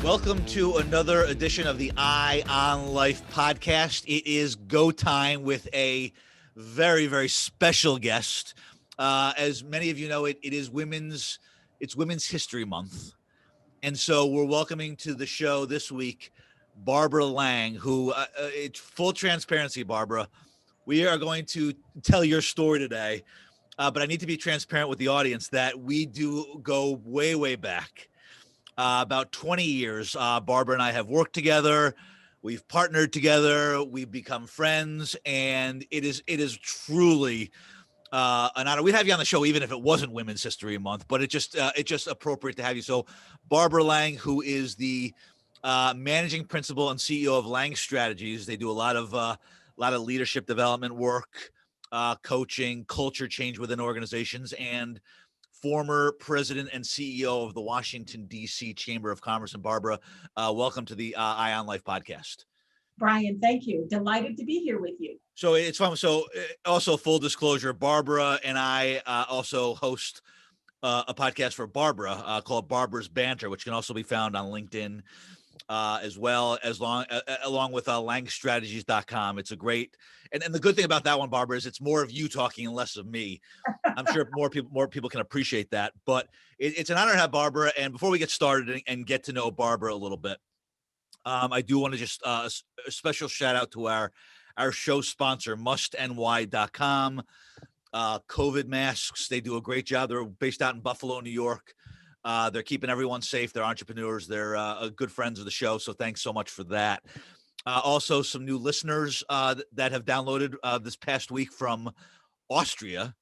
Welcome to another edition of the Eye on Life podcast. It is go time with a very, very special guest. As many of you know, it's Women's History Month. And so we're welcoming to the show this week, Barbara Lang, who, it's full transparency, Barbara. We are going to tell your story today, but I need to be transparent with the audience that we do go way, way back. About 20 years, Barbara and I have worked together. We've partnered together. We've become friends, and it is truly an honor. We'd have you on the show even if it wasn't Women's History Month, but it's just appropriate to have you. So, Barbara Lang, who is the managing principal and CEO of Lang Strategies, they do a lot of leadership development work, coaching, culture change within organizations, and former president and CEO of the Washington, D.C. Chamber of Commerce. And Barbara, welcome to the Eye on Life podcast. Brian, thank you. Delighted to be here with you. So it's fun. So also full disclosure, Barbara and I also host a podcast for Barbara called Barbara's Banter, which can also be found on LinkedIn as well as along with langstrategies.com. It's a great, and the good thing about that one, Barbara, is it's more of you talking and less of me. I'm sure more people can appreciate that, but it's an honor to have Barbara. And before we get started and get to know Barbara a little bit, I do want to just a special shout out to our show sponsor, mustny.com. COVID masks. They do a great job. They're based out in Buffalo, New York. They're keeping everyone safe. They're entrepreneurs. They're good friends of the show. So thanks so much for that. Also, some new listeners that have downloaded this past week from Austria.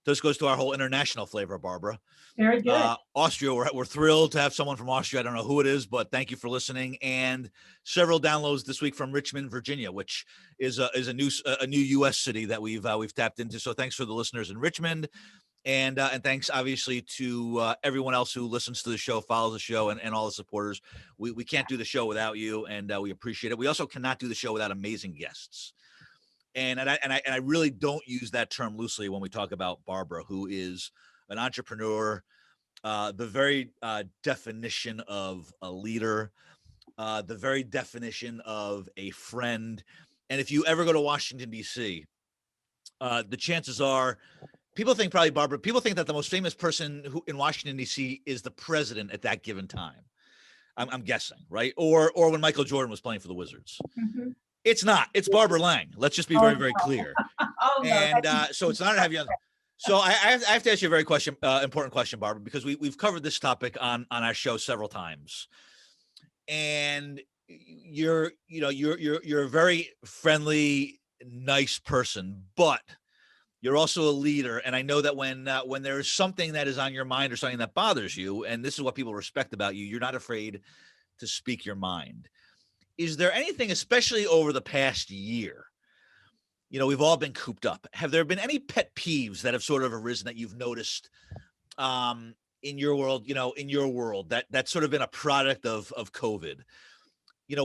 This goes to our whole international flavor, Barbara. Very good. Austria, we're thrilled to have someone from Austria. I don't know who it is, but thank you for listening. And several downloads this week from Richmond, Virginia, which is a new U.S. city that we've tapped into. So thanks for the listeners in Richmond. And thanks, obviously, to everyone else who listens to the show, follows the show, and all the supporters. We can't do the show without you, and we appreciate it. We also cannot do the show without amazing guests. And I really don't use that term loosely when we talk about Barbara, who is an entrepreneur, the very definition of a leader, the very definition of a friend. And if you ever go to Washington, D.C., the chances are, people think that the most famous person who in Washington, D.C. is the president at that given time. I'm guessing, right? Or when Michael Jordan was playing for the Wizards. Mm-hmm. It's not. It's Barbara Lang. Let's just be very, very clear. So it's an honor to have you on. So I have to ask you a very important question, Barbara, because we've covered this topic on our show several times. And you're a very friendly, nice person, but you're also a leader. And I know that when there's something that is on your mind or something that bothers you, and this is what people respect about you, you're not afraid to speak your mind. Is there anything, especially over the past year, we've all been cooped up. Have there been any pet peeves that have sort of arisen that you've noticed in your world, that's sort of been a product of COVID?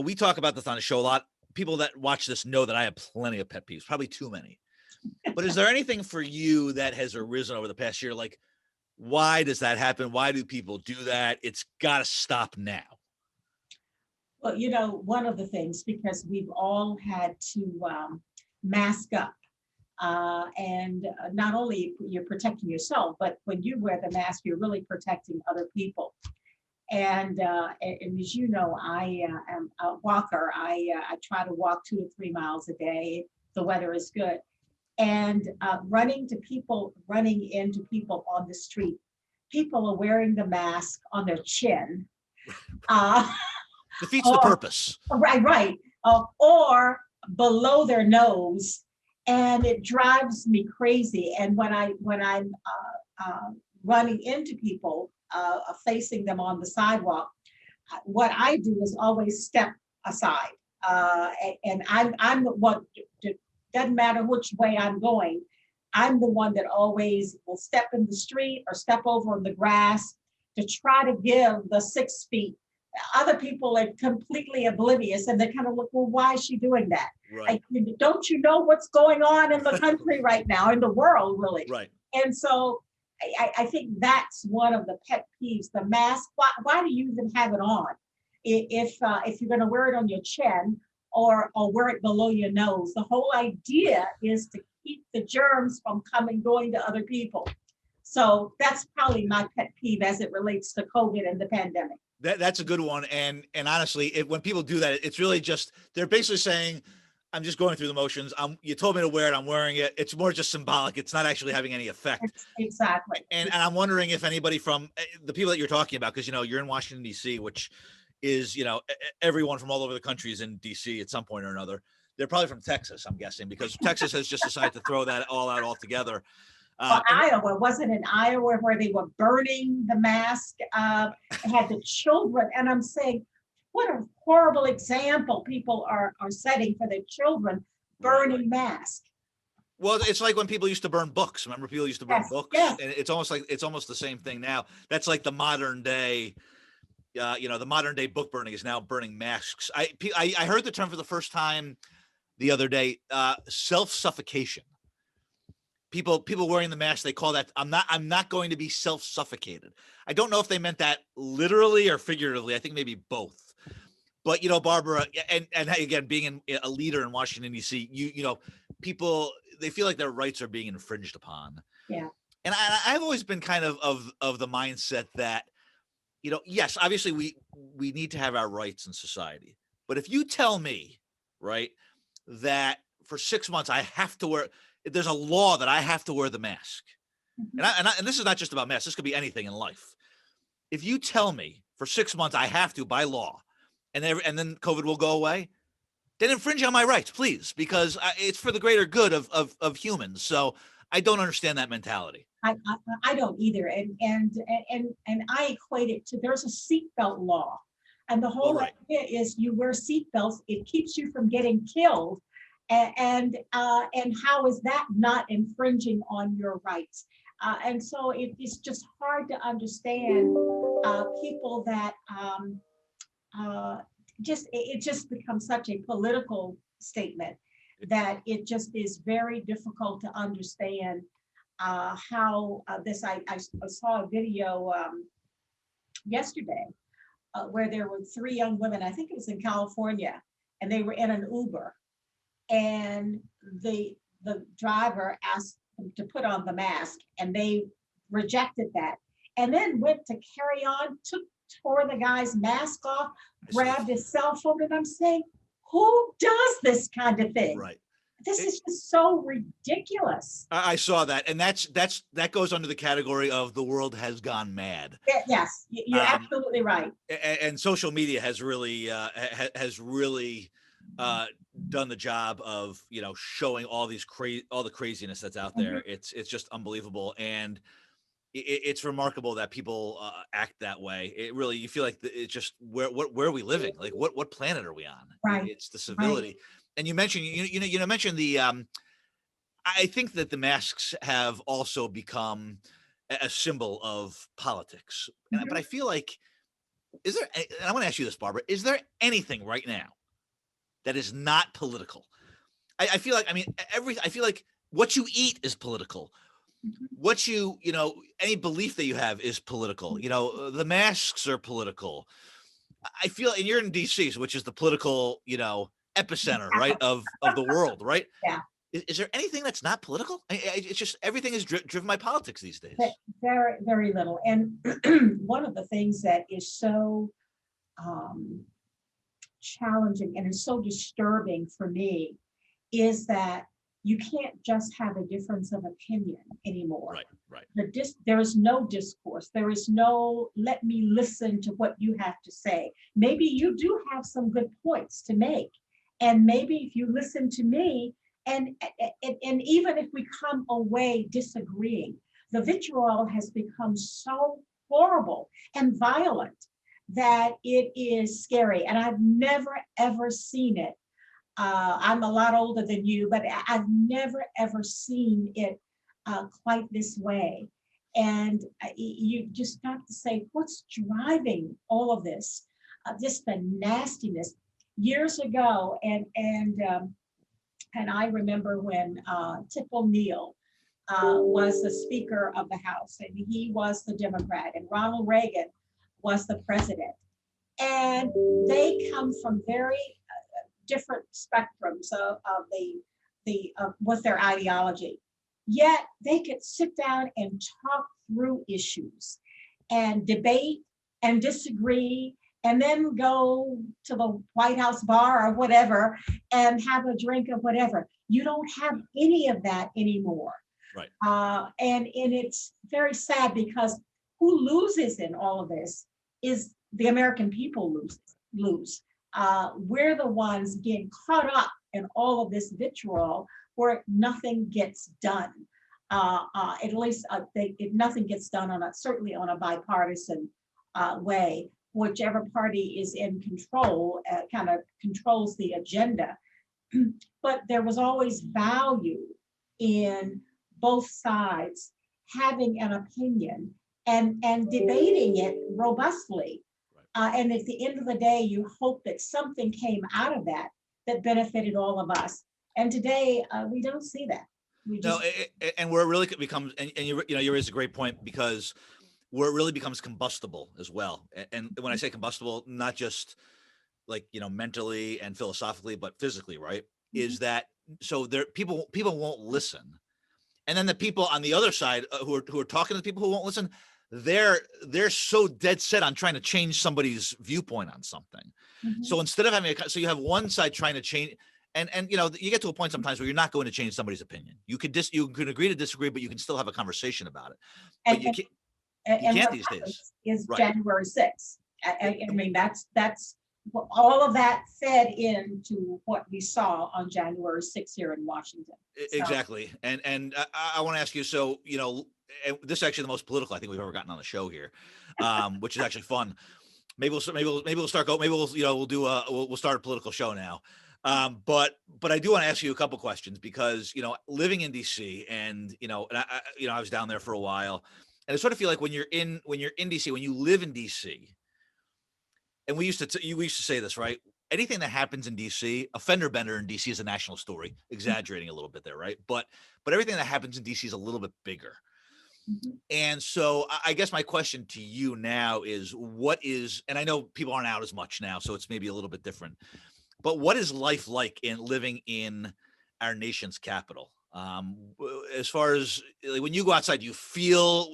We talk about this on the show a lot. People that watch this know that I have plenty of pet peeves, probably too many. But is there anything for you that has arisen over the past year? Like, why does that happen? Why do people do that? It's got to stop now. Well, one of the things, because we've all had to mask up, and not only you're protecting yourself, but when you wear the mask, you're really protecting other people. And as you know, I am a walker. I try to walk 2 to 3 miles a day. The weather is good. And running into people on the street, people are wearing the mask on their chin. Defeats the purpose. Right. Or below their nose, and it drives me crazy. And when I'm running into people, facing them on the sidewalk, what I do is always step aside. And I'm the one. Doesn't matter which way I'm going. I'm the one that always will step in the street or step over in the grass to try to give the 6 feet. Other people are completely oblivious, and they kind of look, well, why is she doing that? Right. Don't you know what's going on in the country right now, in the world, really? Right. And so I think that's one of the pet peeves, the mask. Why do you even have it on? If you're going to wear it on your chin or wear it below your nose. The whole idea is to keep the germs from going to other people. So that's probably my pet peeve as it relates to COVID and the pandemic. That's a good one. And honestly, when people do that, it's really just, they're basically saying, I'm just going through the motions. You told me to wear it. I'm wearing it. It's more just symbolic. It's not actually having any effect. Exactly. And I'm wondering if anybody from the people that you're talking about, because, you're in Washington, D.C., which is, everyone from all over the country is in D.C. at some point or another. They're probably from Texas, I'm guessing, because Texas has just decided to throw that all out altogether. Iowa, wasn't in Iowa where they were burning the mask, had the children. And I'm saying, what a horrible example people are setting for their children, burning masks. Well, it's like when people used to burn books. Remember, people used to burn books, yes. And it's almost the same thing now. That's like the modern day. The modern day book burning is now burning masks. I heard the term for the first time the other day. Self-suffocation. People wearing the mask, they call that, I'm not going to be self-suffocated. I don't know if they meant that literally or figuratively. I think maybe both. But, Barbara, and again, being a leader in Washington, D.C., people, they feel like their rights are being infringed upon. Yeah. And I've always been kind of the mindset that, yes, obviously we need to have our rights in society. But if you tell me, right, that for 6 months I have to wear, there's a law that I have to wear the mask. Mm-hmm. And this is not just about masks. This could be anything in life. If you tell me for 6 months I have to by law, and then COVID will go away, then infringe on my rights, please, because it's for the greater good of humans. So I don't understand that mentality. I don't either. And I equate it to, there's a seatbelt law. And the whole idea is you wear seatbelts, it keeps you from getting killed. And how is that not infringing on your rights? And so it's just hard to understand people that it just becomes such a political statement that it just is very difficult to understand how this. I saw a video yesterday where there were 3 young women, I think it was in California, and they were in an Uber, and the driver asked them to put on the mask, and they rejected that, and then went to carry on, tore the guy's mask off, grabbed his cell phone, and I'm saying, who does this kind of thing? Right. This is just so ridiculous. I saw that, and that goes under the category of the world has gone mad. Yes, you're absolutely right. And social media has really done the job of showing all the craziness that's out there. Mm-hmm. It's just unbelievable, and it's remarkable that people act that way. It really, you feel like it's just where are we living? Like what planet are we on? Right. It's the civility. Right. And you mentioned mentioned the I think that the masks have also become a symbol of politics. Mm-hmm. But I feel like, and I want to ask you this, Barbara, is there anything right now that is not political? I feel like, I feel like what you eat is political. What any belief that you have is political. The masks are political. I feel, and you're in DC, which is the political, epicenter, right, of the world, right? Yeah. Is there anything that's not political? It's just everything is driven by politics these days. Very, very little. And one of the things that is so challenging and is so disturbing for me is that you can't just have a difference of opinion anymore. Right. There is no discourse. There is no, let me listen to what you have to say. Maybe you do have some good points to make. And maybe if you listen to me, and even if we come away disagreeing, the vitriol has become so horrible and violent that it is scary. And I've never, ever seen it. I'm a lot older than you, but I've never, ever seen it quite this way. And you just got to say, what's driving all of this? Just the nastiness. Years ago, and I remember when Tip O'Neill was the Speaker of the House, and he was the Democrat, and Ronald Reagan was the president. And they come from very different spectrums of with their ideology. Yet they could sit down and talk through issues and debate and disagree and then go to the White House bar or whatever and have a drink of whatever. You don't have any of that anymore. Right. And it's very sad because who loses in all of this is the American people lose. We're the ones getting caught up in all of this vitriol where nothing gets done. At least nothing gets done certainly on a bipartisan way. Whichever party is in control kind of controls the agenda. But there was always value in both sides having an opinion and debating it robustly. And at the end of the day, you hope that something came out of that that benefited all of us. And today, we don't see that. No, and where it really becomes, and you raise a great point, because where it really becomes combustible as well. And when I say combustible, not just like, mentally and philosophically, but physically, right? Is that so there people won't listen. And then the people on the other side who are talking to the people who won't listen, they're so dead set on trying to change somebody's viewpoint on something. So instead of having so you have one side trying to change, and you get to a point sometimes where you're not going to change somebody's opinion. You could agree to disagree, but you can still have a conversation about it. But you can't these days. Is right. January 6th. I mean, that's all of that fed into what we saw on January 6th here in Washington. Exactly. And I want to ask you, so, this is actually the most political I think we've ever gotten on the show here, which is actually fun. Maybe we'll start going. Maybe we'll start a political show now. But I do want to ask you a couple questions because, living in DC and, I was down there for a while, and I sort of feel like when you're in DC, when you live in DC, and we used to say this, right? Anything that happens in DC, a fender bender in DC is a national story, exaggerating a little bit there, right? But everything that happens in DC is a little bit bigger. And so I guess my question to you now is and I know people aren't out as much now, so it's maybe a little bit different, but what is life like in living in our nation's capital? As far as like, when you go outside, do you feel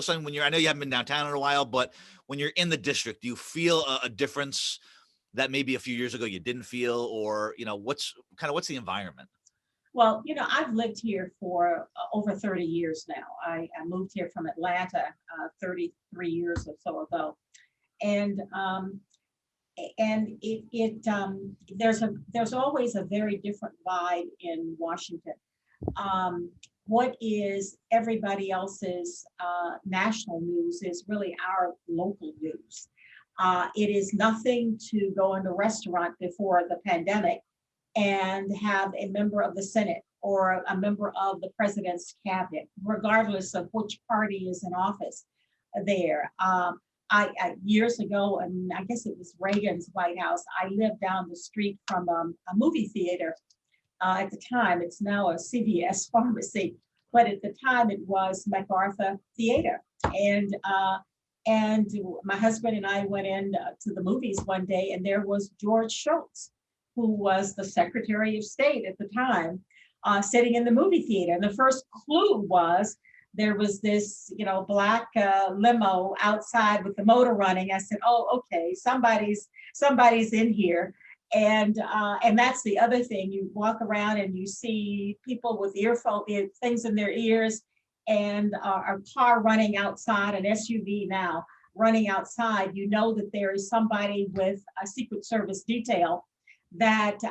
something I know you haven't been downtown in a while, but when you're in the district, do you feel a difference that maybe a few years ago you didn't feel, or, what's the environment? Well, I've lived here for over 30 years now. I moved here from Atlanta 33 years or so ago. And there's always a very different vibe in Washington. What is everybody else's national news is really our local news. It is nothing to go in a restaurant before the pandemic and have a member of the Senate or a member of the president's cabinet, regardless of which party is in office there. I years ago, and I guess it was Reagan's White House, I lived down the street from a movie theater. At the time, it's now a CVS pharmacy, but at the time it was MacArthur Theater. And my husband and I went in to the movies one day, and there was George Shultz, who was the Secretary of State at the time, sitting in the movie theater. And the first clue was there was this, black limo outside with the motor running. I said, "Oh, okay, somebody's in here." And that's the other thing. You walk around and you see people with things in their ears, and a car running outside, an SUV now running outside. You know that there is somebody with a Secret Service detail that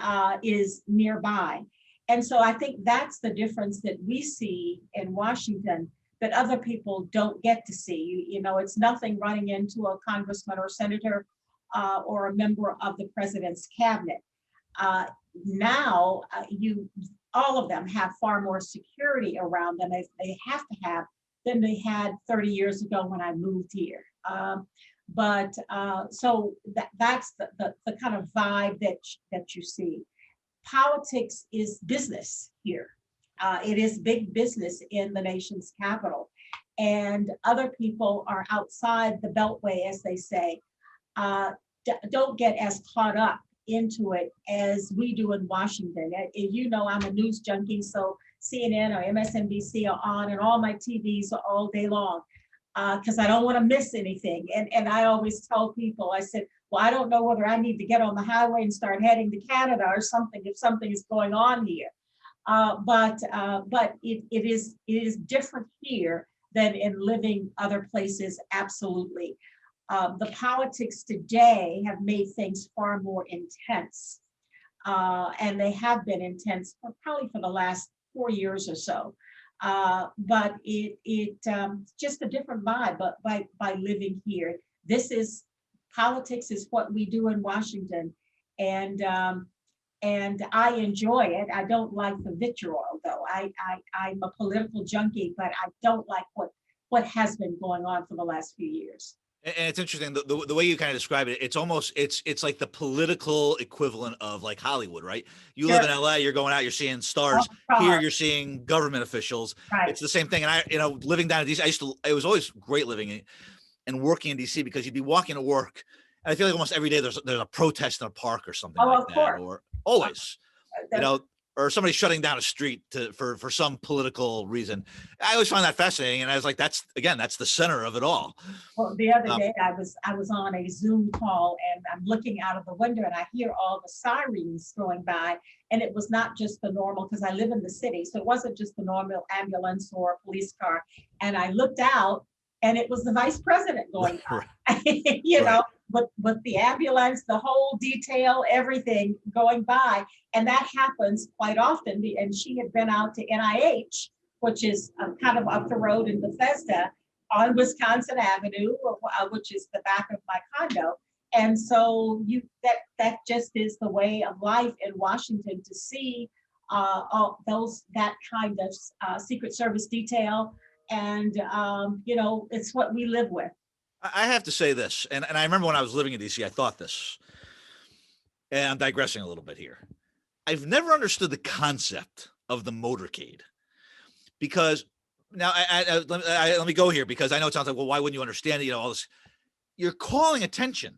is nearby. And so I think that's the difference that we see in Washington that other people don't get to see. It's nothing running into a congressman or senator or a member of the president's cabinet. Now, all of them have far more security around them as they have to have than they had 30 years ago when I moved here. So that's the kind of vibe that you see. Politics is business here. It is big business in the nation's capital. And other people are outside the beltway, as they say. don't get as caught up into it as we do in Washington. You know, I'm a news junkie, so CNN or MSNBC are on, and all my TVs are all day long because I don't want to miss anything. And I always tell people, I said, well, I don't know whether I need to get on the highway and start heading to Canada or something if something is going on here. But it is different here than in living other places. Absolutely. The politics today have made things far more intense, and they have been intense for probably for the last 4 years or so. But it just a different vibe. But by living here, this is politics is what we do in Washington, and I enjoy it. I don't like the vitriol, though. I'm a political junkie, but I don't like what has been going on for the last few years. And it's interesting the way you kind of describe it. It's almost it's like the political equivalent of like Hollywood, right? You live in LA, you're going out, you're seeing stars. Here, you're seeing government officials. Right. It's the same thing. And living down in DC, it was always great living and working in DC because you'd be walking to work, and I feel like almost every day there's a protest in a park or something like that, course. or always, or somebody shutting down a street for some political reason. I always find that fascinating, and I was like, that's the center of it all. Well, the other day I was on a Zoom call, and I'm looking out of the window, and I hear all the sirens going by, and it was not just the normal, because I live in the city, so it wasn't just the normal ambulance or police car. And I looked out, and it was the vice president going by. You know, with the ambulance, the whole detail, everything going by. And that happens quite often. And she had been out to NIH, which is kind of up the road in Bethesda on Wisconsin Avenue, which is the back of my condo. And so that just is the way of life in Washington, to see all that kind of Secret Service detail. And, it's what we live with. I have to say this, and I remember when I was living in DC, I thought this, and I'm digressing a little bit here. I've never understood the concept of the motorcade, because now let me go here, because I know it sounds like, well, why wouldn't you understand it? All this, you're calling attention.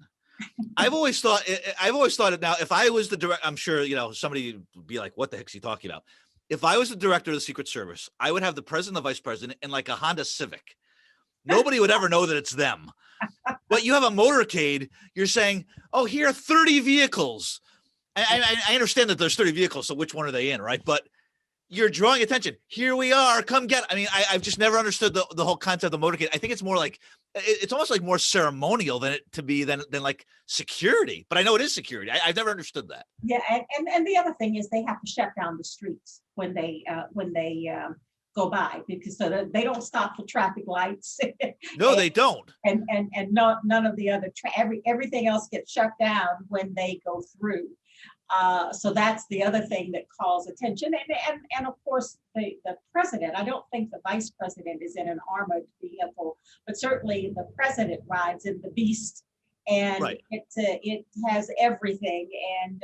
I've always thought it. Now, if I was the director, I'm sure, somebody would be like, what the heck is he talking about? If I was the director of the Secret Service, I would have the president, the vice president, in like a Honda Civic. Nobody would ever know that it's them. But you have a motorcade, you're saying, oh, here are 30 vehicles. I understand that there's 30 vehicles, so which one are they in, right? But you're drawing attention. Here we are, come get. I've just never understood the whole concept of the motorcade. I think it's more like, it's almost like more ceremonial than like security. But I know it is security. I've never understood that. Yeah, and the other thing is they have to shut down the streets when they go by, because so that they don't stop for traffic lights. No, they don't. And none of the other everything else gets shut down when they go through. So that's the other thing that calls attention. And of course the president. I don't think the vice president is in an armored vehicle, but certainly the president rides in the Beast, and right. It has everything, and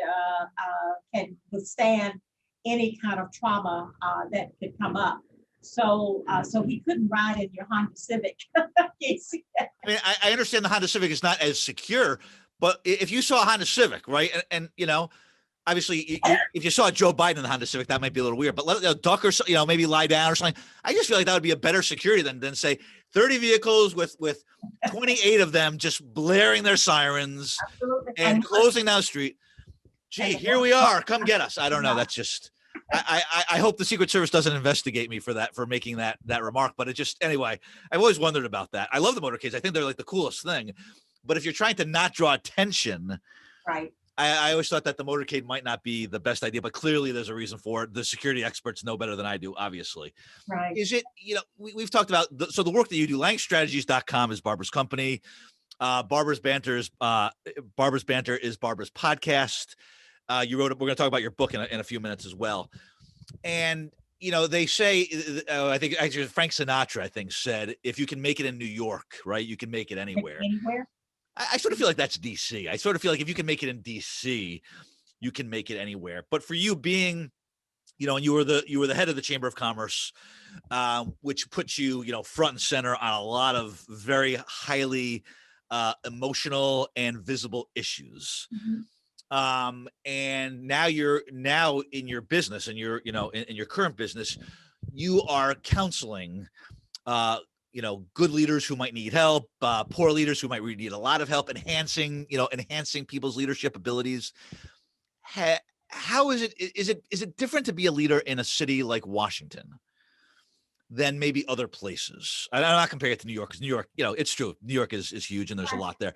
can withstand any kind of trauma that could come up. So he couldn't ride in your Honda Civic. I understand the Honda Civic is not as secure, but if you saw a Honda Civic, right, and obviously, if you saw Joe Biden in the Honda Civic, that might be a little weird. But let duck or maybe lie down or something. I just feel like that would be a better security than say 30 vehicles with 28 of them just blaring their sirens. Absolutely. And closing down the street. Gee, here we are. Come get us. I don't know. That's just. I hope the Secret Service doesn't investigate me for making that remark. But it just, anyway, I've always wondered about that. I love the motorcades. I think they're like the coolest thing. But if you're trying to not draw attention, right. I always thought that the motorcade might not be the best idea, but clearly there's a reason for it. The security experts know better than I do, obviously. Right. Is it, we've talked about, the work that you do, langstrategies.com is Barbara's company. Barbara's Banter is Barbara's podcast. You wrote it. We're going to talk about your book in a few minutes as well. And, they say, I think actually Frank Sinatra, I think, said, if you can make it in New York, right, you can make it anywhere. Anywhere? I sort of feel like that's DC. I sort of feel like if you can make it in DC, you can make it anywhere. But for you being, and you were the head of the Chamber of Commerce, which puts you, front and center on a lot of very highly emotional and visible issues. Mhm. And now you're now in your business, and you're, in your current business, you are counseling, uh, good leaders who might need help, poor leaders who might really need a lot of help, enhancing people's leadership abilities. How is it? Is it different to be a leader in a city like Washington than maybe other places? I'm not comparing it to New York, because New York, it's true. New York is huge, and there's a lot there.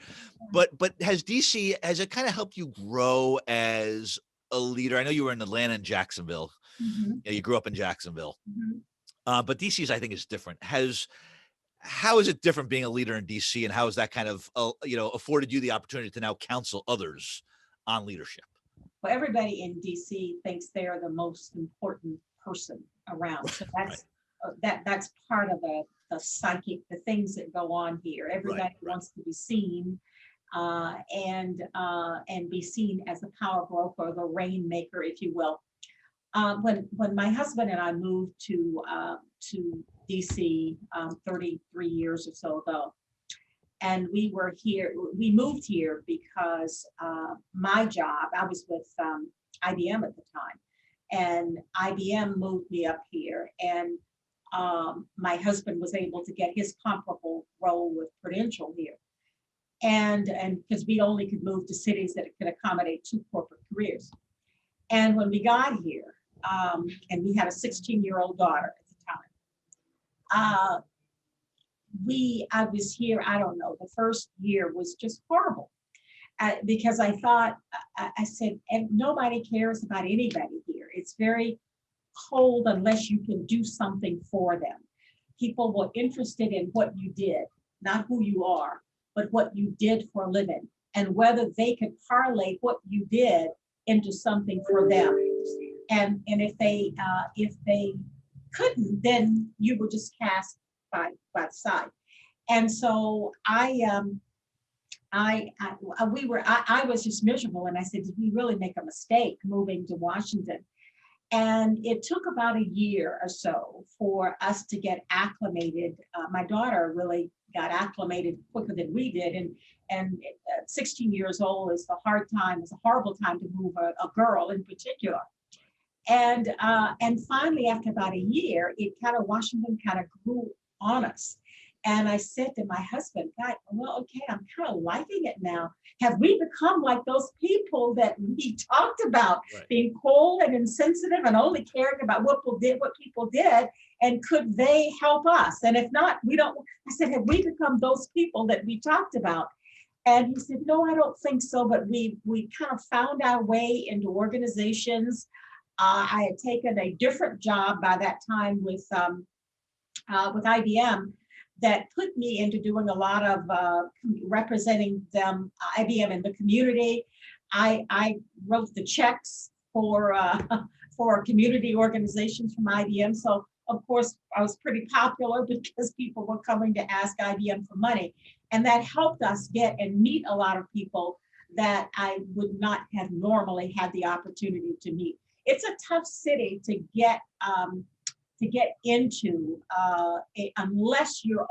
But has DC, has it kind of helped you grow as a leader? I know you were in Atlanta and Jacksonville. Mhm. You grew up in Jacksonville, Mhm. but DC's, I think, is different. How is it different being a leader in DC, and how has that kind of afforded you the opportunity to now counsel others on leadership? Well, everybody in DC thinks they're the most important person around. So Right, that's part of the psychic, the things that go on here. right, Everybody right. wants to be seen, and be seen as the power broker, the rainmaker, if you will. When my husband and I moved to DC 33 years or so ago, and we moved here because my job, I was with IBM at the time, and IBM moved me up here, and my husband was able to get his comparable role with Prudential here. And because we only could move to cities that could accommodate two corporate careers. And when we got here, and we had a 16-year-old daughter at the time, uh, I was here, I don't know, the first year was just horrible, because I thought, I said, and nobody cares about anybody here. It's very cold unless you can do something for them. People were interested in what you did, not who you are, but what you did for a living, and whether they could parlay what you did into something for them. And if they couldn't, then you were just cast by the side. And so I was just miserable, and I said, did we really make a mistake moving to Washington? And it took about a year or so for us to get acclimated. My daughter really got acclimated quicker than we did, and 16 years old is a horrible time to move a girl in particular. And finally, after about a year, Washington kind of grew on us. And I said to my husband, God, well, okay, I'm kind of liking it now. Have we become like those people that we talked about, Right. being cold and insensitive and only caring about what people did, and could they help us? And if not, we don't. I said, have we become those people that we talked about? And he said, no, I don't think so. But we kind of found our way into organizations. I had taken a different job by that time with IBM, that put me into doing a lot of representing them, IBM in the community. I wrote the checks for for community organizations from IBM. So of course I was pretty popular because people were coming to ask IBM for money, and that helped us get and meet a lot of people that I would not have normally had the opportunity to meet. It's a tough city to get into, unless you're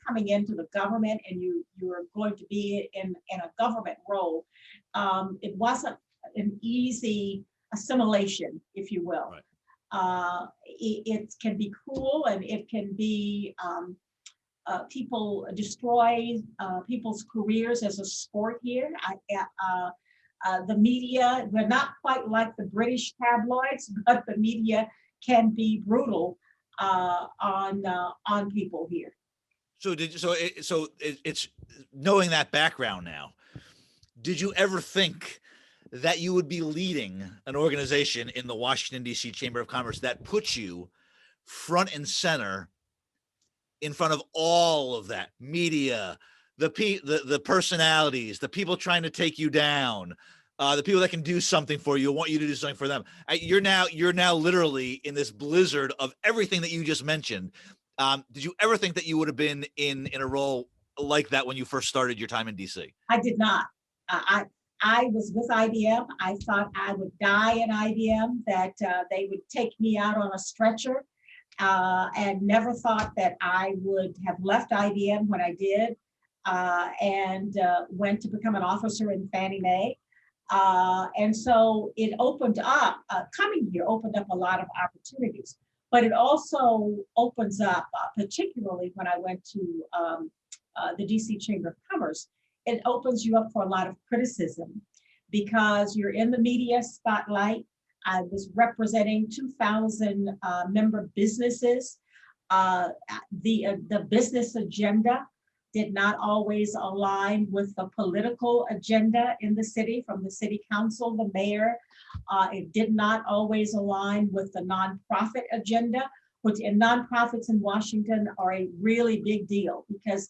coming into the government and you're going to be in a government role. It wasn't an easy assimilation, if you will. Right. It can be cruel, and it can be, people destroy people's careers as a sport here. The media, we're not quite like the British tabloids, but the media can be brutal on people here. It's knowing that background now. Did you ever think that you would be leading an organization in the Washington, D.C. Chamber of Commerce that puts you front and center in front of all of that media, the personalities, the people trying to take you down, the people that can do something for you, want you to do something for them? You're now literally in this blizzard of everything that you just mentioned. Did you ever think that you would have been in a role like that when you first started your time in DC? I did not. I was with IBM. I thought I would die in IBM, that they would take me out on a stretcher, and never thought that I would have left IBM when I did. and went to become an officer in Fannie Mae. And so it opened up, coming here opened up a lot of opportunities, but it also opens up, particularly when I went to the DC Chamber of Commerce, it opens you up for a lot of criticism because you're in the media spotlight. I was representing 2,000 member businesses. The business agenda did not always align with the political agenda in the city, from the city council, the mayor. It did not always align with the nonprofit agenda, which in nonprofits in Washington are a really big deal because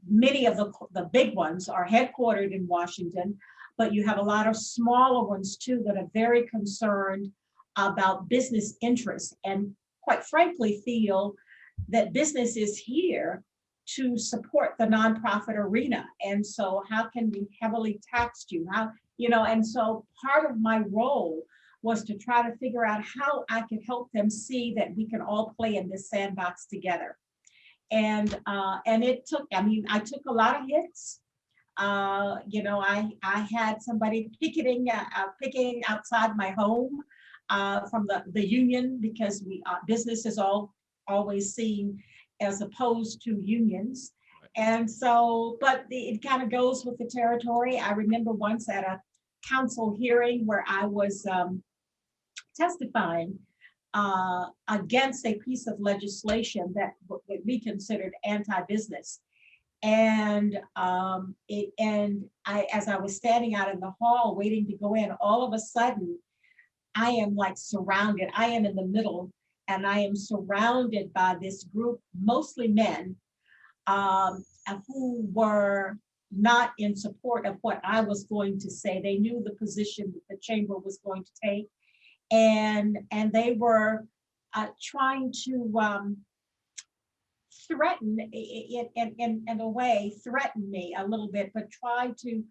many of the big ones are headquartered in Washington, but you have a lot of smaller ones too that are very concerned about business interests and quite frankly feel that business is here to support the nonprofit arena. And so how can we heavily tax you? How, and so part of my role was to try to figure out how I could help them see that we can all play in this sandbox together. And it took, I took a lot of hits. I had somebody picketing outside my home from the union because business is always seen as opposed to unions. And so, but it kind of goes with the territory. I remember once at a council hearing where I was testifying against a piece of legislation that we considered anti-business. And as I was standing out in the hall waiting to go in, all of a sudden, I am like surrounded. I am in the middle, and I am surrounded by this group, mostly men, who were not in support of what I was going to say. They knew the position that the chamber was going to take, and they were trying to threaten, in a way, threaten me a little bit, but try to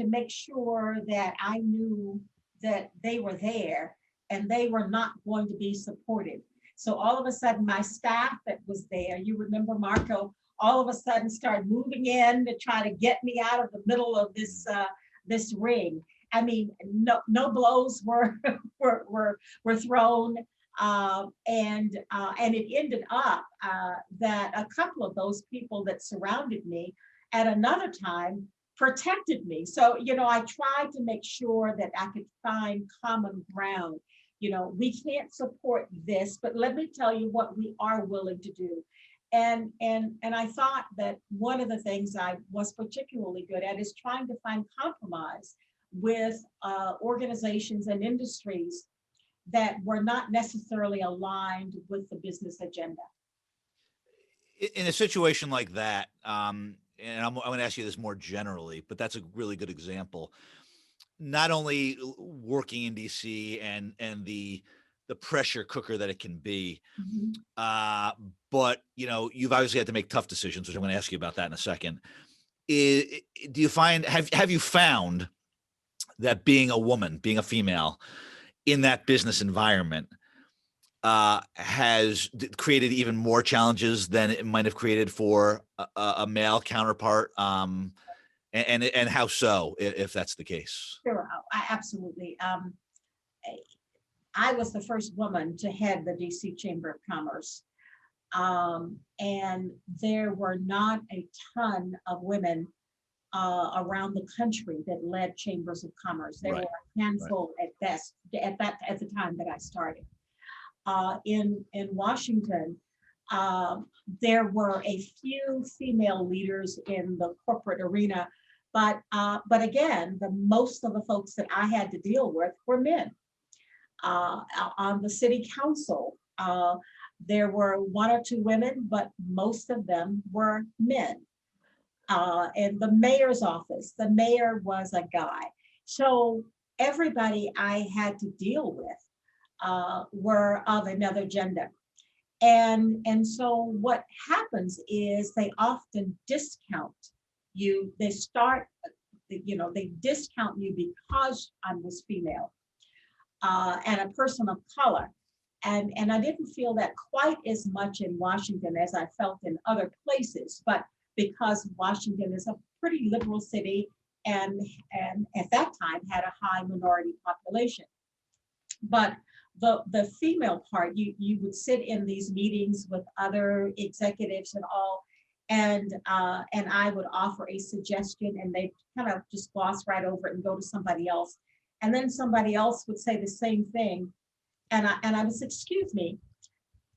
make sure that I knew that they were there and they were not going to be supported. So all of a sudden, my staff that was there, you remember Marco, all of a sudden started moving in to try to get me out of the middle of this ring. I mean, no blows were thrown, and it ended up that a couple of those people that surrounded me at another time protected me. So, I tried to make sure that I could find common ground. We can't support this, but let me tell you what we are willing to do. And I thought that one of the things I was particularly good at is trying to find compromise with organizations and industries that were not necessarily aligned with the business agenda. In a situation like that, and I'm going to ask you this more generally, but that's a really good example. Not only working in DC and the pressure cooker that it can be, but you've obviously had to make tough decisions, which I'm going to ask you about that in a second. Do you find have you found that being a woman, being a female in that business environment has created even more challenges than it might have created for a male counterpart? And how so, if that's the case? Sure, absolutely. I was the first woman to head the DC Chamber of Commerce. And there were not a ton of women around the country that led chambers of commerce. There were a handful at best at the time that I started. In Washington, there were a few female leaders in the corporate arena, but again, most of the folks that I had to deal with were men. On the city council, there were one or two women, but most of them were men. In the mayor's office, the mayor was a guy. So everybody I had to deal with were of another gender. And so what happens is they often discount you. They discount you because I was female and a person of color. And I didn't feel that quite as much in Washington as I felt in other places. But because Washington is a pretty liberal city and at that time had a high minority population. But the female part, you would sit in these meetings with other executives and all, and I would offer a suggestion, and they kind of just gloss right over it and go to somebody else, and then somebody else would say the same thing, and I would say, "Excuse me,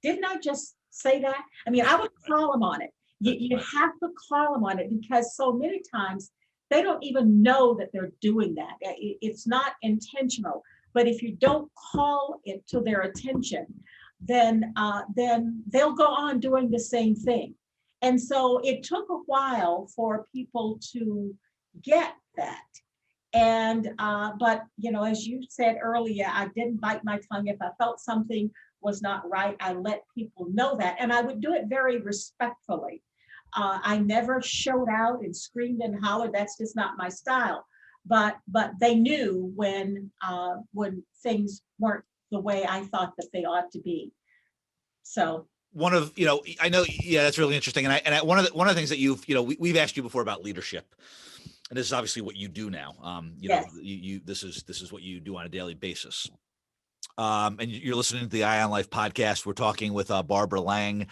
didn't I just say that?" I mean, I would call them on it. You have to call them on it because so many times they don't even know that they're doing that. It's not intentional. But if you don't call it to their attention, then they'll go on doing the same thing. And so it took a while for people to get that. And but as you said earlier, I didn't bite my tongue. If I felt something was not right, I let people know that, and I would do it very respectfully. I never showed out and screamed and hollered. That's just not my style. But they knew when things weren't the way I thought that they ought to be. So one of, I know, yeah, that's really interesting. And one of the things that we've asked you before about leadership, and this is obviously what you do now. Yes. This is what you do on a daily basis. And you're listening to the Eye on Life podcast. We're talking with Barbara Lang,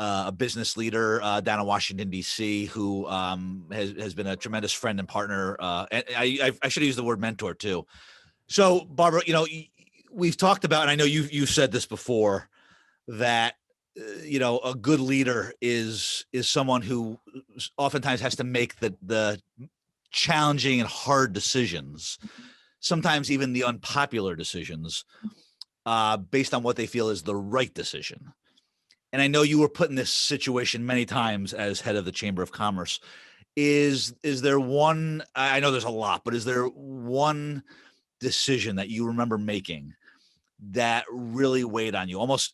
a business leader down in Washington, D.C., who has been a tremendous friend and partner. And I should use the word mentor too. So Barbara, we've talked about, and I know you said this before, that a good leader is someone who oftentimes has to make the challenging and hard decisions, sometimes even the unpopular decisions, based on what they feel is the right decision. And I know you were put in this situation many times as head of the Chamber of Commerce. Is there one, I know there's a lot, but is there one decision that you remember making that really weighed on you, almost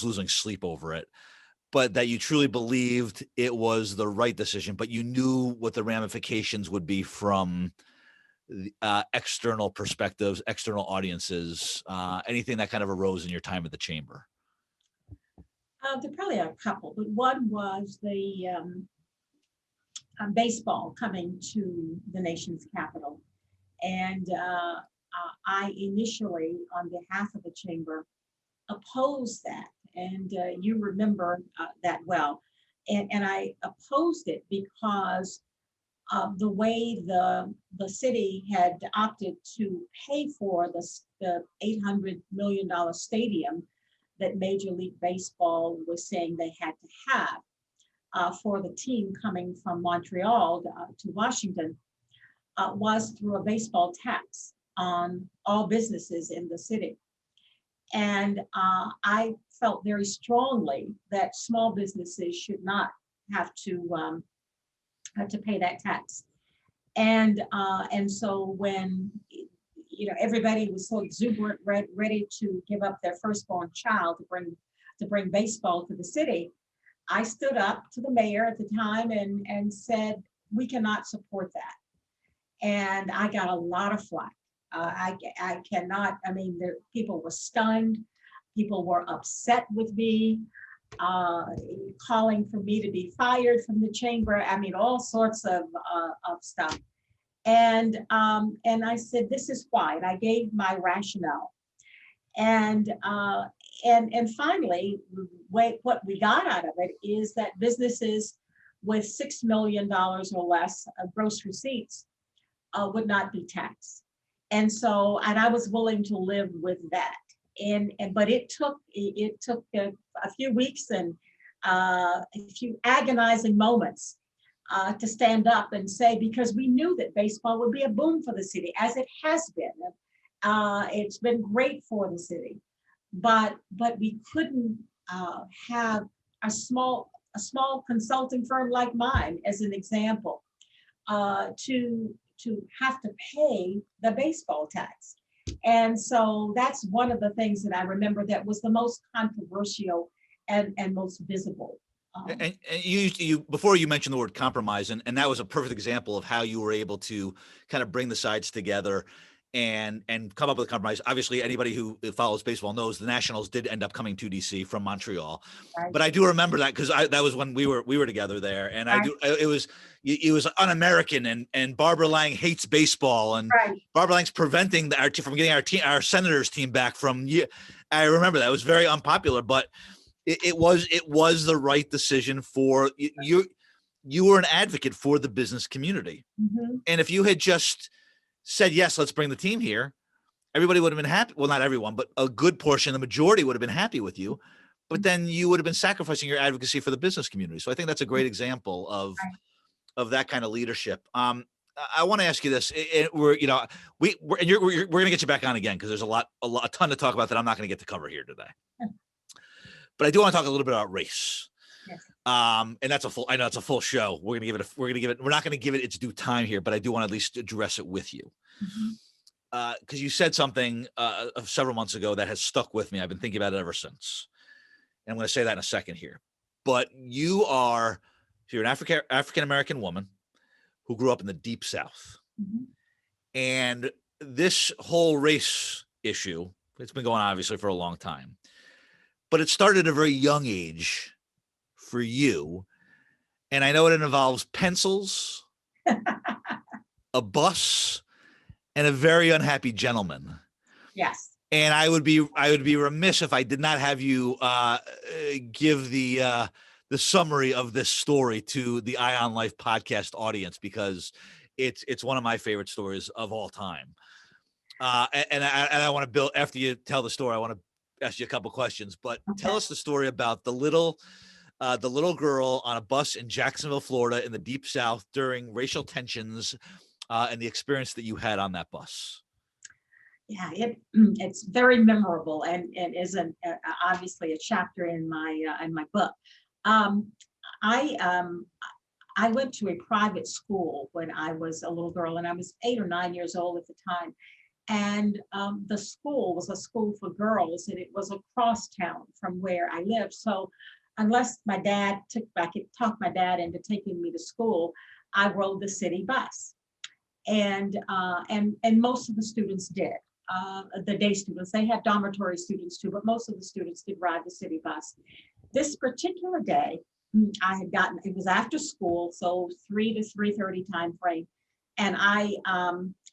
losing sleep over it, but that you truly believed it was the right decision, but you knew what the ramifications would be from external perspectives, external audiences, anything that kind of arose in your time at the Chamber? There probably are a couple, but one was the baseball coming to the nation's capital. And I initially, on behalf of the chamber, opposed that. And you remember that well. And I opposed it because of the way the city had opted to pay for the $800 million stadium that Major League Baseball was saying they had to have for the team coming from Montreal to Washington, was through a baseball tax on all businesses in the city. And I felt very strongly that small businesses should not have to pay that tax. And so when everybody was so exuberant, ready to give up their firstborn child to bring baseball to the city, I stood up to the mayor at the time and said, we cannot support that. And I got a lot of flack. I cannot, people were stunned. People were upset with me, calling for me to be fired from the chamber. All sorts of stuff. And I said, this is why, and I gave my rationale. And finally, what we got out of it is that businesses with $6 million or less of gross receipts would not be taxed. And I was willing to live with that. But it took a few weeks and a few agonizing moments to stand up and say, because we knew that baseball would be a boom for the city, as it has been. It's been great for the city, but we couldn't have a small consulting firm like mine, as an example, to have to pay the baseball tax. And so that's one of the things that I remember that was the most controversial and most visible. And you before you mentioned the word compromise, and that was a perfect example of how you were able to kind of bring the sides together and come up with a compromise. Obviously, anybody who follows baseball knows the Nationals did end up coming to DC from Montreal, Right. but I do remember that because that was when we were together there, and Right. it was un-American, and Barbara Lang hates baseball, and Right. Barbara Lang's preventing our team from getting our Senators team back from. I remember that. It was very unpopular, but it was the right decision for you. You were an advocate for the business community, and if you had just said, yes, let's bring the team here, everybody would have been happy. Well, not everyone, but a good portion, the majority would have been happy with you, but then you would have been sacrificing your advocacy for the business community. So I think that's a great example of that kind of leadership. I want to ask you this. We're going to get you back on again, because there's a ton to talk about that I'm not going to get to cover here today. But I do want to talk a little bit about race. Yes. And I know it's a full show. We're not going to give it its due time here, but I do want to at least address it with you. Because you said something several months ago that has stuck with me. I've been thinking about it ever since. And I'm going to say that in a second here. But you're an African-American woman who grew up in the Deep South. And this whole race issue, it's been going on obviously for a long time, but it started at a very young age for you. And I know it involves pencils, a bus, and a very unhappy gentleman. Yes. And I would be remiss if I did not have you give the summary of this story to the Eye on Life podcast audience, because it's one of my favorite stories of all time. And I want to build, after you tell the story, I want to ask you a couple questions, but tell us the story about the little girl on a bus in Jacksonville, Florida, in the Deep South during racial tensions, and the experience that you had on that bus. Yeah, it's very memorable and is obviously a chapter in my book. I went to a private school when I was a little girl, and I was 8 or 9 years old at the time. And the school was a school for girls, and it was across town from where I lived. So unless I could talk my dad into taking me to school, I rode the city bus. And most of the students did. The day students, they had dormitory students too, but most of the students did ride the city bus. This particular day, it was after school, so 3 to 3:30 time frame, and I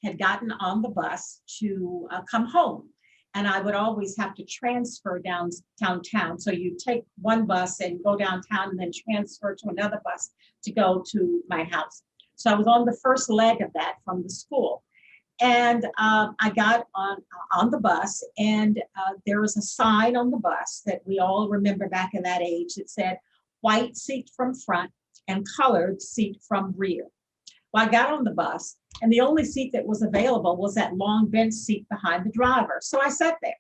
had gotten on the bus to come home. And I would always have to transfer downtown. So you take one bus and go downtown and then transfer to another bus to go to my house. So I was on the first leg of that from the school. And I got on the bus, and there was a sign on the bus that we all remember back in that age that said, white seat from front and colored seat from rear. Well, I got on the bus, and the only seat that was available was that long bench seat behind the driver. So I sat there.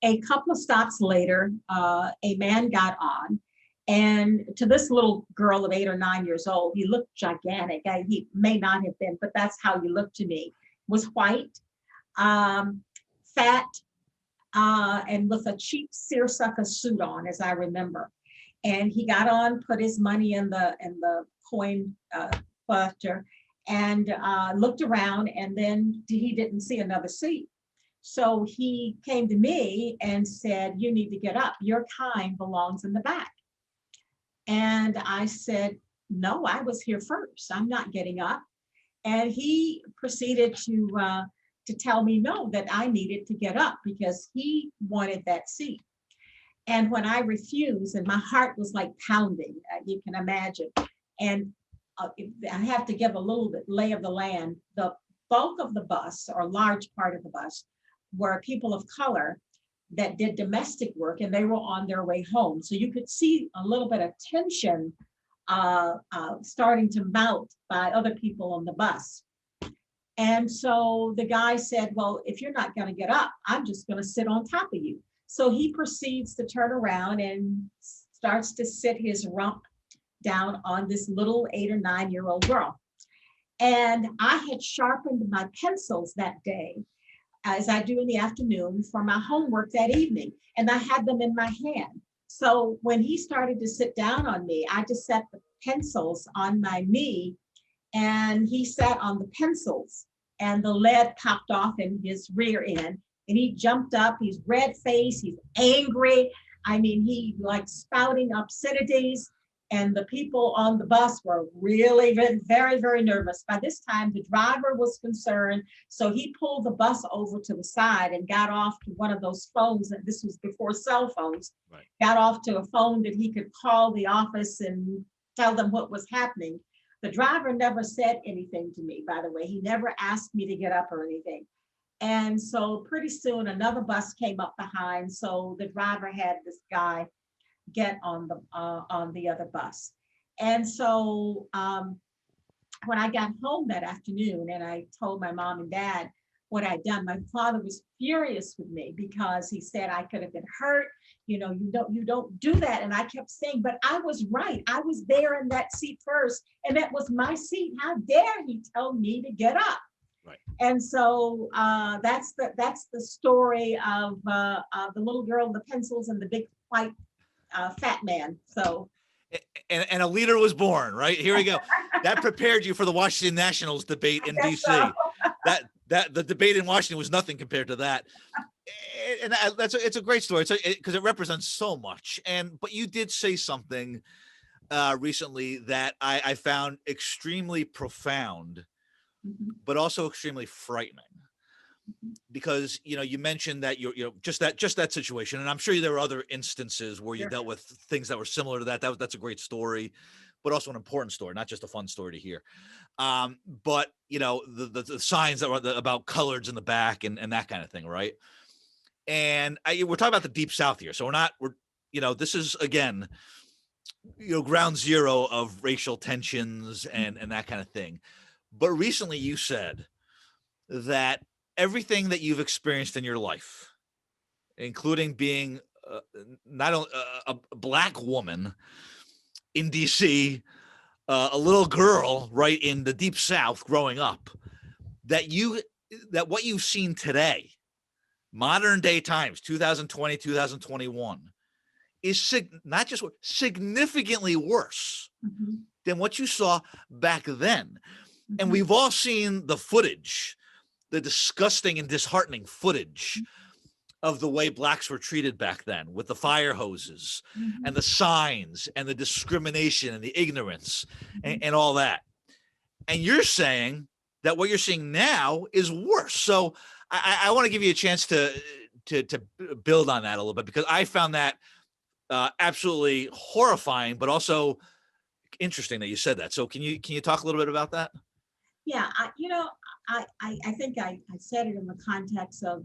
A couple of stops later, a man got on, and to this little girl of 8 or 9 years old, he looked gigantic. He may not have been, but that's how he looked to me. Was white, fat, and with a cheap seersucker suit on, as I remember. And he got on, put his money in the coin collector, and looked around, and then he didn't see another seat. So he came to me and said, "You need to get up. Your kind belongs in the back." And I said, "No, I was here first. I'm not getting up." And he proceeded to tell me no, that I needed to get up because he wanted that seat. And when I refused, and my heart was like pounding, you can imagine. And I have to give a little bit lay of the land. The bulk of the bus, or a large part of the bus, were people of color that did domestic work, and they were on their way home. So you could see a little bit of tension starting to mount by other people on the bus. And so the guy said, "Well, if you're not going to get up, I'm just going to sit on top of you." So he proceeds to turn around and starts to sit his rump down on this little 8 or 9-year-old girl. And I had sharpened my pencils that day, as I do in the afternoon, for my homework that evening. And I had them in my hand. So when he started to sit down on me, I just set the pencils on my knee, and he sat on the pencils. and the lead popped off in his rear end. And he jumped up, he's red faced, he's angry. I mean, he like spouting obscenities. And the people on the bus were really very, very nervous. By this time, the driver was concerned. So he pulled the bus over to the side and got off to one of those phones. And this was before cell phones. Right. Got off to a phone that he could call the office and tell them what was happening. The driver never said anything to me, by the way. He never asked me to get up or anything. And so pretty soon another bus came up behind. So the driver had this guy get on the other bus. And so when I got home that afternoon and I told my mom and dad what I'd done, my father was furious with me because he said I could have been hurt. You know, you don't do that. And I kept saying, but I was right. I was there in that seat first, and that was my seat. How dare he tell me to get up? Right. And so that's the story of the little girl with the pencils and the big white fat man. So and a leader was born. Right, here we go. That prepared you for the Washington Nationals debate in DC. So. That the debate in Washington was nothing compared to that. And it's a great story because it represents so much. But you did say something recently that I found extremely profound, but also extremely frightening. Because you mentioned that you're just that situation, and I'm sure there were other instances where you dealt with things that were similar to that. That's a great story, but also an important story, not just a fun story to hear. But the signs that were about coloreds in the back and that kind of thing, right? And we're talking about the Deep South here, so this is again, ground zero of racial tensions and that kind of thing. But recently, you said that everything that you've experienced in your life, including being not only a Black woman in DC, a little girl right in the Deep South growing up, that what you've seen today, modern day times, 2020, 2021, is not just significantly worse than what you saw back then. And we've all seen the footage, the disgusting and disheartening footage of the way Blacks were treated back then, with the fire hoses and the signs and the discrimination and the ignorance and all that. And you're saying that what you're seeing now is worse. So I want to give you a chance to build on that a little bit, because I found that absolutely horrifying, but also interesting that you said that. So can you talk a little bit about that? Yeah, I think I said it in the context of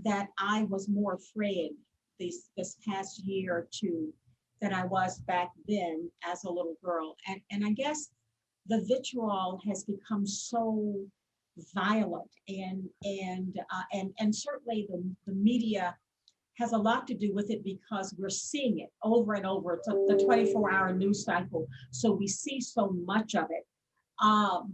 that I was more afraid this past year or two than I was back then as a little girl. And I guess the vitriol has become so violent, and certainly the media has a lot to do with it, because we're seeing it over and over. It's the 24-hour news cycle, so we see so much of it.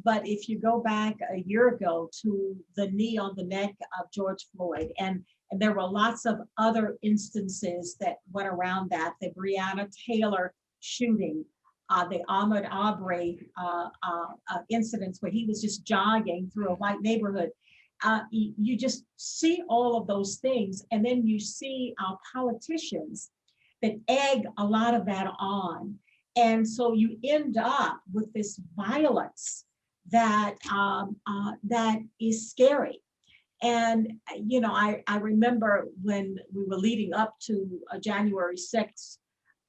But if you go back a year ago to the knee on the neck of George Floyd, and there were lots of other instances that went around that, the Breonna Taylor shooting, the Ahmaud Arbery incidents where he was just jogging through a white neighborhood. You just see all of those things, and then you see our politicians that egg a lot of that on. And so you end up with this violence that that is scary. And I remember when we were leading up to January 6th,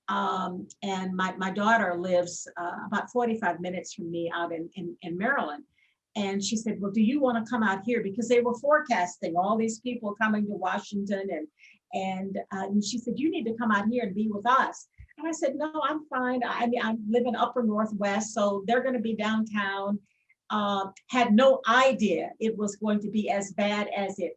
and my daughter lives about 45 minutes from me out in Maryland. And she said, well, do you want to come out here? Because they were forecasting all these people coming to Washington. And she said, you need to come out here and be with us. And I said, no, I'm fine. I mean, I live in Upper Northwest, so they're going to be downtown. Had no idea it was going to be as bad as it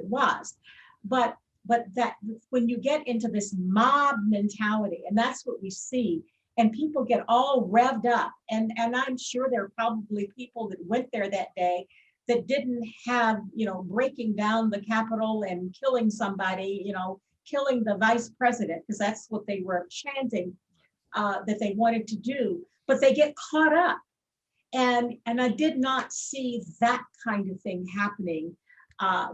was. But that when you get into this mob mentality, and that's what we see, and people get all revved up, and I'm sure there are probably people that went there that day that didn't have, breaking down the Capitol and killing somebody, killing the vice president, because that's what they were chanting that they wanted to do, but they get caught up. And I did not see that kind of thing happening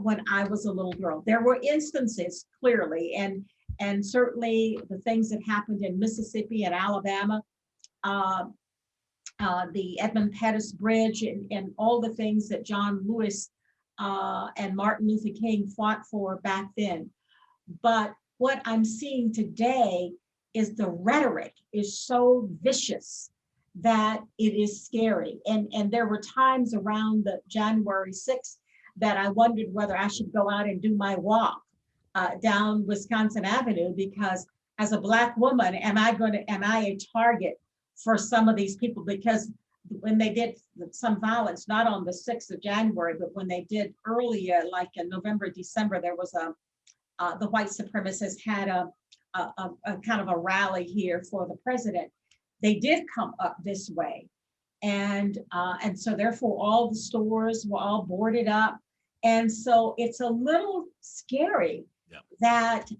when I was a little girl. There were instances clearly, and certainly the things that happened in Mississippi and Alabama, uh, the Edmund Pettus Bridge, and all the things that John Lewis and Martin Luther King fought for back then. But what I'm seeing today is the rhetoric is so vicious that it is scary. And there were times around the January 6th that I wondered whether I should go out and do my walk down Wisconsin Avenue, because as a Black woman, am I a target for some of these people? Because when they did some violence, not on the 6th of January, but when they did earlier, like in November, December, there was the white supremacists had a kind of a rally here for the president. They did come up this way. And so therefore all the stores were all boarded up. And so it's a little scary that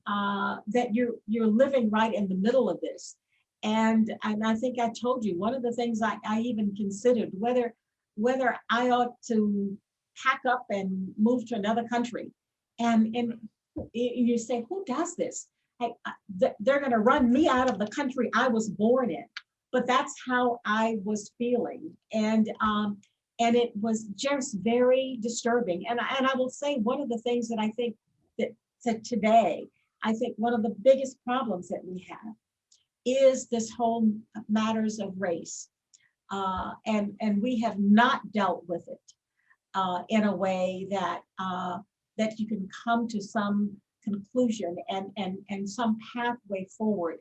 you're living right in the middle of this. And I think I told you, one of the things I even considered whether I ought to pack up and move to another country. And you say, who does this? They're going to run me out of the country I was born in. But that's how I was feeling. And it was just very disturbing. And I will say, one of the things that I think that today, I think one of the biggest problems that we have is this whole matters of race. And we have not dealt with it in a way that you can come to some conclusion and some pathway forward.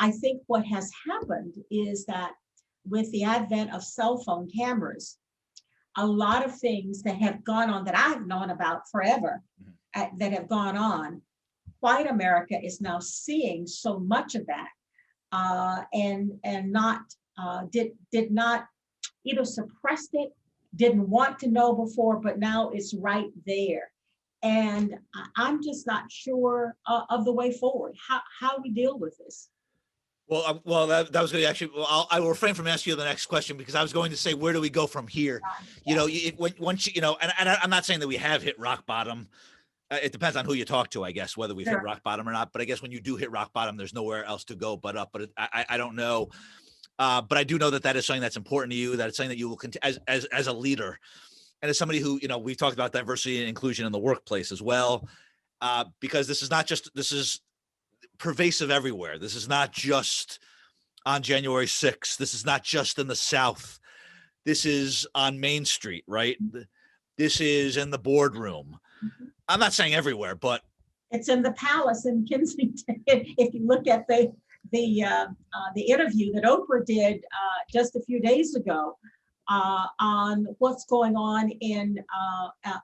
I think what has happened is that with the advent of cell phone cameras, a lot of things that have gone on that I've known about forever, that have gone on, white America is now seeing so much of that, and not did not either suppressed it, didn't want to know before, but now it's right there. And I'm just not sure of the way forward, how we deal with this. Well, that was going to actually. Well, I will refrain from asking you the next question, because I was going to say, where do we go from here? You know, once you know, and I'm not saying that we have hit rock bottom. It depends on who you talk to, I guess, whether we've hit rock bottom or not. But I guess when you do hit rock bottom, there's nowhere else to go but up. But I don't know. But I do know that is something that's important to you. That it's something that you will continue as a leader, and as somebody who, we've talked about diversity and inclusion in the workplace as well, because this is pervasive everywhere. This is not just on January 6th. This is not just in the South. This is on Main Street, right? This is in the boardroom. I'm not saying everywhere, but it's in the palace in Kensington. If you look at the interview that Oprah did just a few days ago on what's going on in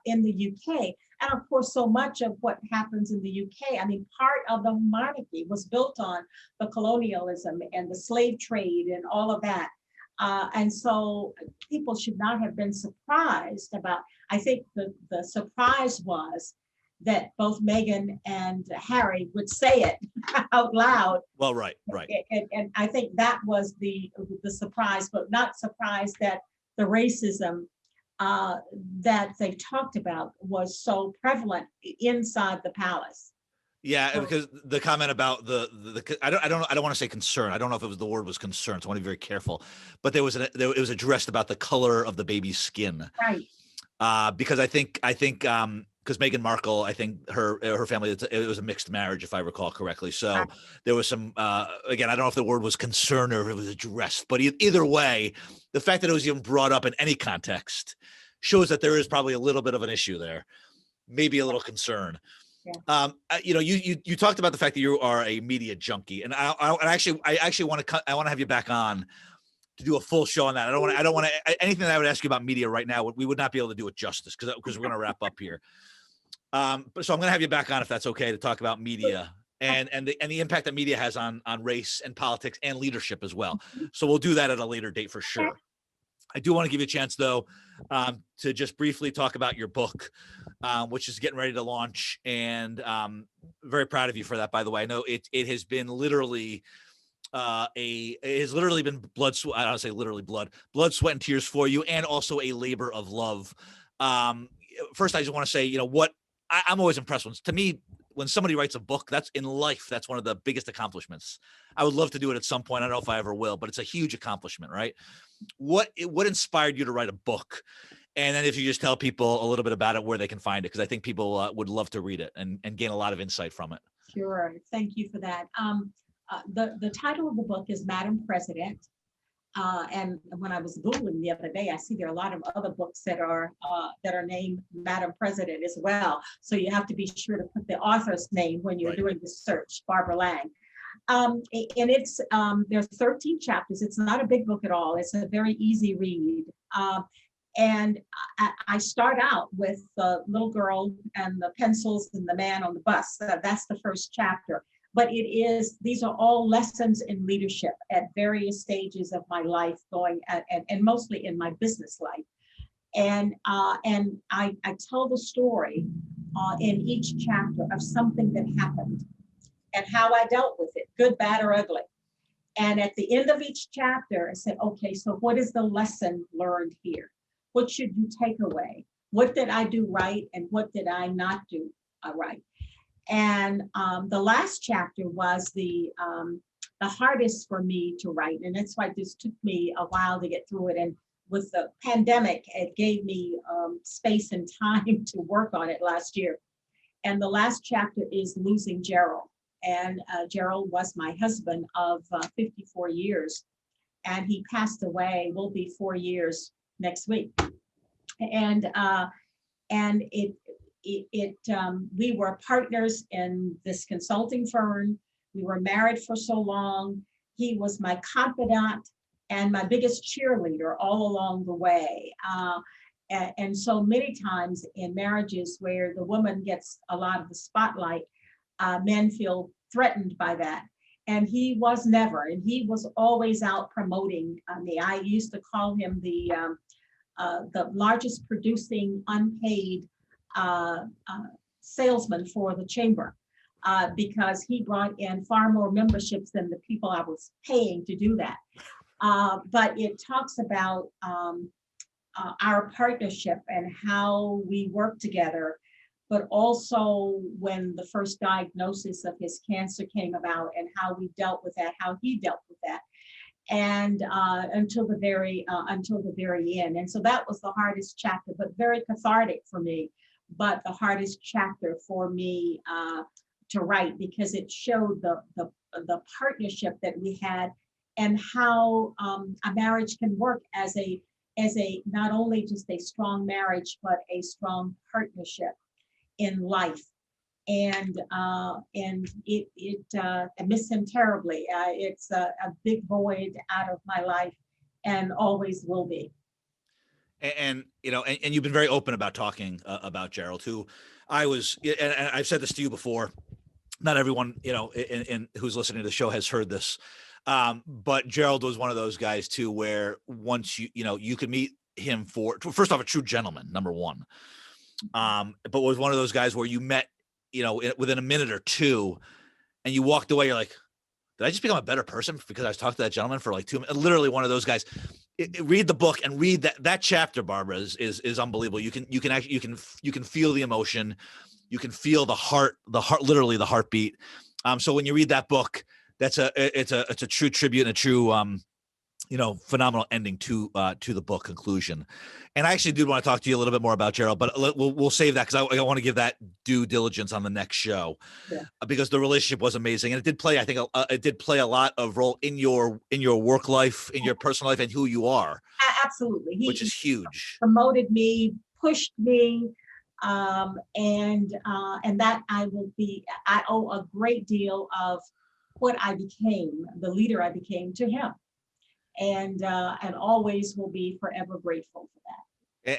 the UK. And of course, so much of what happens in the UK, I mean, part of the monarchy was built on the colonialism and the slave trade and all of that. And so people should not have been surprised about, I think the surprise was that both Meghan and Harry would say it out loud. Well, right. And I think that was the surprise, but not surprised that the racism that they talked about was so prevalent inside the palace. Yeah, because the comment about the I don't want to say concern. I don't know if it was the word was concern, so I want to be very careful. But it was addressed about the color of the baby's skin, right? Because I think because Meghan Markle, I think her family, it was a mixed marriage, if I recall correctly. So there was some, again, I don't know if the word was concern or if it was addressed, but either way, the fact that it was even brought up in any context shows that there is probably a little bit of an issue there, maybe a little concern. Yeah. You talked about the fact that you are a media junkie, and I actually want to have you back on to do a full show on that. I don't want to anything that I would ask you about media right now. We would not be able to do it justice because we're going to wrap up here. So I'm going to have you back on, if that's okay, to talk about media and the impact that media has on race and politics and leadership as well. So we'll do that at a later date for sure. I do want to give you a chance though, to just briefly talk about your book, which is getting ready to launch, and very proud of you for that, by the way. I know it has been literally it has literally been I don't say literally blood, sweat, and tears for you, and also a labor of love. First, I just want to say, what I'm always impressed with. To me, when somebody writes a book, that's in life, that's one of the biggest accomplishments. I would love to do it at some point. I don't know if I ever will, but it's a huge accomplishment, right? What inspired you to write a book? And then if you just tell people a little bit about it, where they can find it, because I think people would love to read it and gain a lot of insight from it. Sure. Thank you for that. The title of the book is Madam President. And when I was Googling the other day, I see there are a lot of other books that are named Madam President as well. So you have to be sure to put the author's name when you're doing the search, Barbara Lang. And it's there's 13 chapters. It's not a big book at all. It's a very easy read. And I start out with the little girl and the pencils and the man on the bus. That's the first chapter. But these are all lessons in leadership at various stages of my life, and mostly in my business life. And I tell the story in each chapter of something that happened and how I dealt with it, good, bad, or ugly. And at the end of each chapter, I said, okay, so what is the lesson learned here? What should you take away? What did I do right and what did I not do right? And the last chapter was the hardest for me to write. And that's why this took me a while to get through it. And with the pandemic, it gave me space and time to work on it last year. And the last chapter is Losing Gerald. And Gerald was my husband of 54 years. And he passed away, will be 4 years next week. And we were partners in this consulting firm. We were married for so long. He was my confidant and my biggest cheerleader all along the way. And so many times in marriages where the woman gets a lot of the spotlight, men feel threatened by that. And he was never, and he was always out promoting me. I used to call him the largest producing unpaid salesman for the chamber, because he brought in far more memberships than the people I was paying to do that. But it talks about our partnership and how we work together, but also when the first diagnosis of his cancer came about and how we dealt with that, how he dealt with that. And until the very end. And so that was the hardest chapter, but very cathartic for me, but the hardest chapter for me to write, because it showed the partnership that we had and how a marriage can work as a not only just a strong marriage, but a strong partnership in life. And I miss him terribly. It's a big void out of my life and always will be. And you've been very open about talking about Gerald, who and I've said this to you before. Not everyone, in who's listening to the show has heard this. But Gerald was one of those guys too, where once you could meet him first off, a true gentleman, number one. But was one of those guys where you met, within a minute or two, and you walked away, you're like, did I just become a better person because I was talking to that gentleman for like 2 minutes? Literally one of those guys. Read the book and read that chapter, Barbara, is unbelievable. You can feel the emotion, you can feel the heart, literally the heartbeat. So when you read that book, it's a true tribute and a true phenomenal ending to the book conclusion. And I actually did want to talk to you a little bit more about Gerald, but we'll save that because I want to give that due diligence on the next show, because the relationship was amazing. And it did play, I think it did play a lot of role in your work life, in your personal life, and who you are. Absolutely. Which is huge. Promoted me, pushed me, and that I owe a great deal of what I became, the leader I became, to him. And always will be forever grateful for that.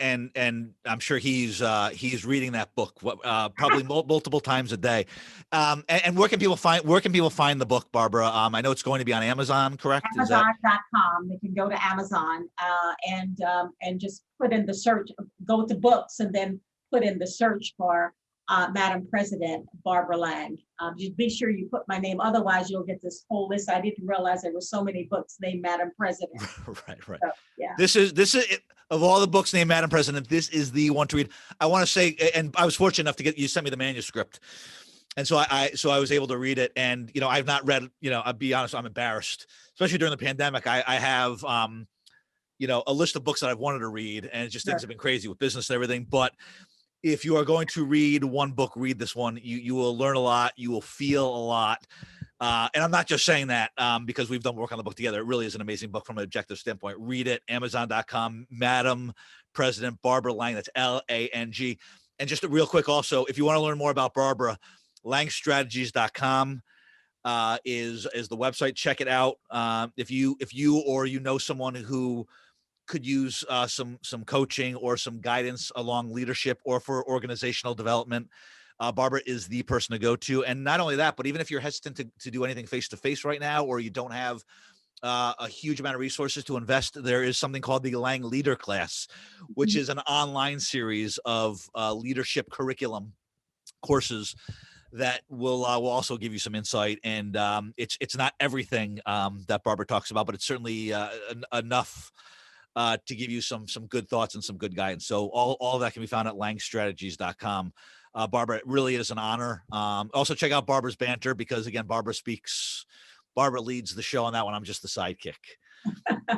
And I'm sure he's reading that book probably multiple times a day. And where can people find the book, Barbara? I know it's going to be on Amazon, correct? Amazon.com. They can go to Amazon and just put in the search, go to books, and then put in the search for Madam President Barbara Lang. Just be sure you put my name, otherwise you'll get this whole list. I didn't realize there were so many books named Madam President. Right. So, yeah. This is of all the books named Madam President, this is the one to read. I want to say, and I was fortunate enough to get you sent me the manuscript, and so I was able to read it. And I've not read. I'll be honest, I'm embarrassed, especially during the pandemic. I have a list of books that I've wanted to read, and just things have been crazy with business and everything. But if you are going to read one book, read this one. You will learn a lot. You will feel a lot. And I'm not just saying that because we've done work on the book together. It really is an amazing book from an objective standpoint. Read it, Amazon.com, Madam President Barbara Lang. That's Lang. And just real quick also, if you want to learn more about Barbara, langstrategies.com is the website. Check it out. If you or someone who could use some coaching or some guidance along leadership or for organizational development, Barbara is the person to go to. And not only that, but even if you're hesitant to do anything face-to-face right now, or you don't have a huge amount of resources to invest, there is something called the Lang Leader Class, which is an online series of leadership curriculum courses that will also give you some insight. And it's not everything that Barbara talks about, but it's certainly enough to give you some good thoughts and some good guidance. So all of that can be found at langstrategies.com. Barbara, it really is an honor. Also check out Barbara's banter, because again, Barbara leads the show on that one. I'm just the sidekick,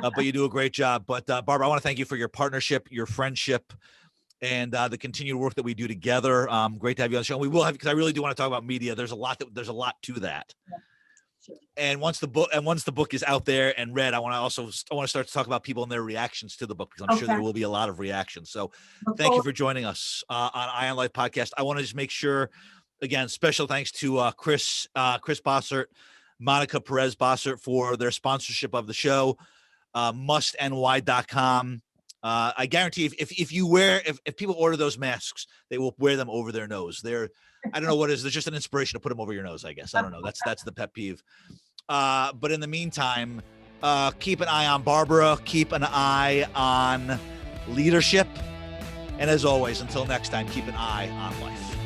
but you do a great job. But Barbara, I want to thank you for your partnership, your friendship, and the continued work that we do together. Great to have you on the show. We will have, because I really do want to talk about media. There's a lot to that. Yeah. Sure. And once the book is out there and read, I want to start to talk about people and their reactions to the book, because I'm sure there will be a lot of reactions. So thank you for joining us on Eye on Life podcast. I want to just make sure, again, special thanks to Chris Bossert, Monica Perez Bossert for their sponsorship of the show. mustny.com. I guarantee if people order those masks, they will wear them over their nose. I don't know what it is. There's just an inspiration to put them over your nose, I guess. I don't know. That's the pet peeve. But in the meantime, keep an eye on Barbara. Keep an eye on leadership. And as always, until next time, keep an eye on life.